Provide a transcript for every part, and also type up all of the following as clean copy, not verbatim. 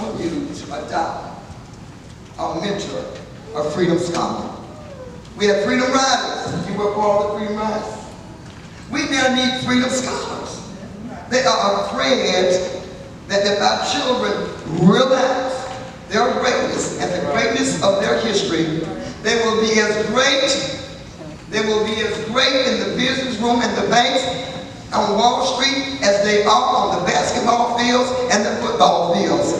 for you to adopt or mentor a freedom scholar. We have freedom riders. You work for all the freedom riders. We now need freedom scholars. They are afraid that if our children realize their greatness and the greatness of their history, they will be as great. They will be as great in the business room and the banks on Wall Street as they are on the basketball fields and the football fields.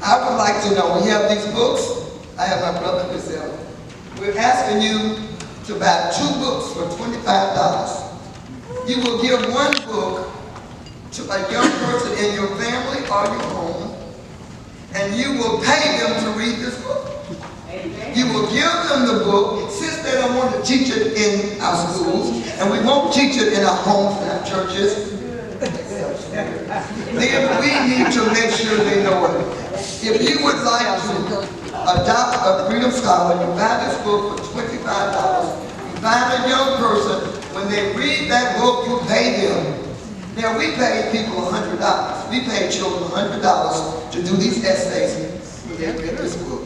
I would like to know, we have these books. I have my brother Gazelle. We're asking you to buy 2 books for $25. You will give 1 book to a young person in your family or your home, and you will pay them to read this book. You will give them the book, since they don't want to teach it in our schools, and we won't teach it in our homes and our churches, then we need to make sure they know it. If you would like to adopt a freedom scholar, you buy this book for $25. You find a young person, when they read that book, you pay them. Now, we pay people $100. We pay children $100 to do these essays when they read this book.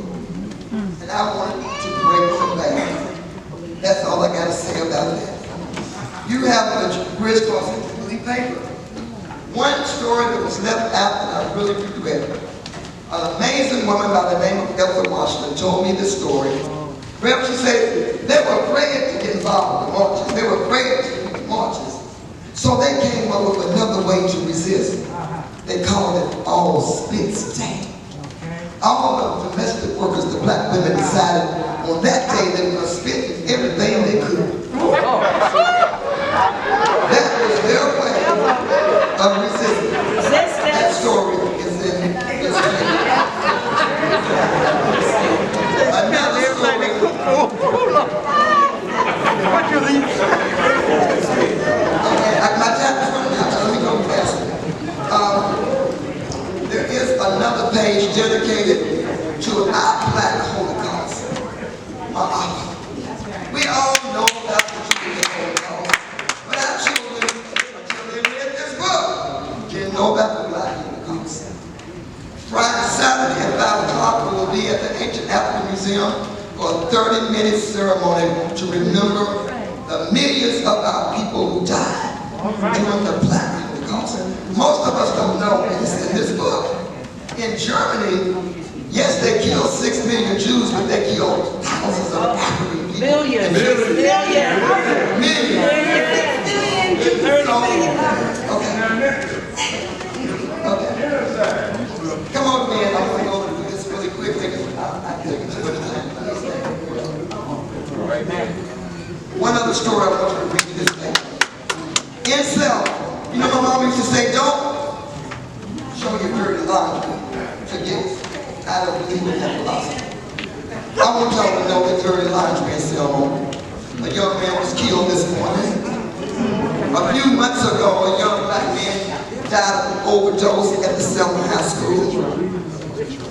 And I wanted to break the bank. That's all I got to say about that. You have the bridge crossing Jubilee paper. One story that was left out that I really regret. An amazing woman by the name of Ethel Washington told me this story. Perhaps she said they were afraid to get involved in marches. They were afraid to do marches. So they came up with another way to resist. They called it all spits day. All of the domestic workers, the black women, decided on that day they were going to spit everything they could. That was their way of resisting. That story is in this book. Another story. Okay, my time is running out, so let me go fast. There is another page dedicated to our black Holocaust. We all know about the Jewish Holocaust, but our children, until they read this book, didn't know about the black Holocaust. Friday, Saturday at 5 o'clock, we will be at the Ancient African Museum for a 30-minute ceremony to remember the millions of our people who died during the black Holocaust. Most of us don't know it's in this book. In Germany, yes, they killed 6 million Jews, but they killed thousands of African people. Millions. Okay. Come on, man. I'm going to go through this really quickly because I take too much time. One other story I want you to read this thing. In self, you know my mom used to say, don't show your dirty laundry. Forget it. I don't believe in that philosophy. I want y'all to know that dirty laundry in Selma. A young man was killed this morning. A few months ago, a young black man died of an overdose at the Selma High School.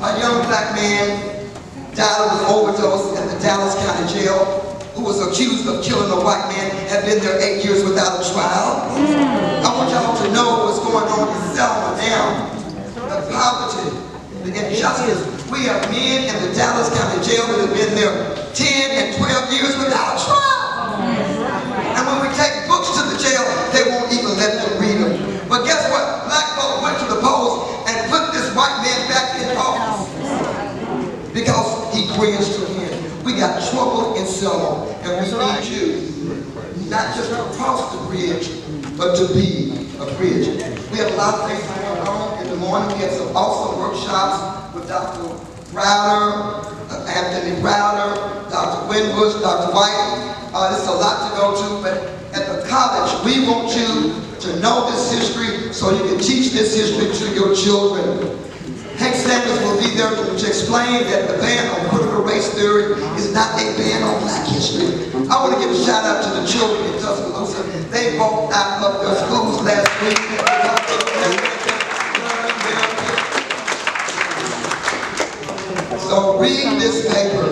A young black man died of an overdose at the Dallas County Jail, who was accused of killing a white man, had been there 8 years without a trial. I want y'all to know what's going on in Selma now. The poverty, the injustice. We have men in the Dallas County Jail that have been there 10 and 12 years without a trial. And when we take books to the jail, they won't even let them read them. But guess what? Black folk went to the polls and put this white man back in office because he cringed to him. We got trouble in Selma, and we need you not just to cross the bridge, but to be a bridge. We have a lot of things going on. In the morning, we have some awesome workshops with Dr. Browder, Anthony Browder, Dr. Winbush, Dr. White. There's a lot to go to, but at the college, we want you to know this history so you can teach this history to your children. Hank Sanders will be there to explain that the ban on critical race theory is not a ban on black history. I want to give a shout out to the children in Tuscaloosa. They walked out of their schools last week. So read this paper.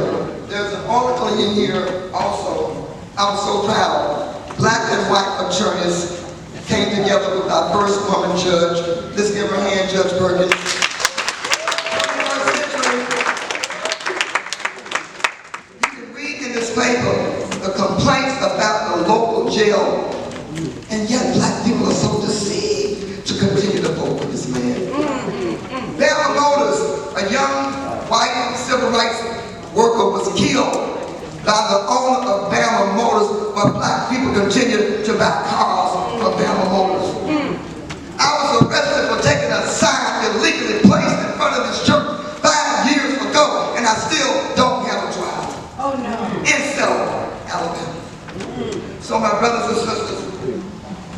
There's an article in here also. I'm so proud. Black and white attorneys came together with our first woman judge. Let's give her a hand, Judge Perkins. civil rights worker was killed by the owner of Bama Motors, but black people continue to buy cars from Bama Motors. I was arrested for taking a sign illegally placed in front of this church 5 years ago, and I still don't have a driver. Oh no. In Selma, Alabama. So my brothers and sisters,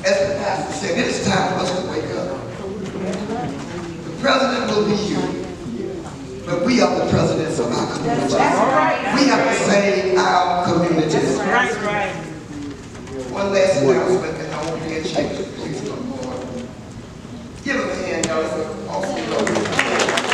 as the pastor said, it is time for us to wake up. The president will be you, but we are the presidents of our community. We have to save our communities. Right. One last announcement, and I won't be in shape. Please come forward. Give him a hand, y'all.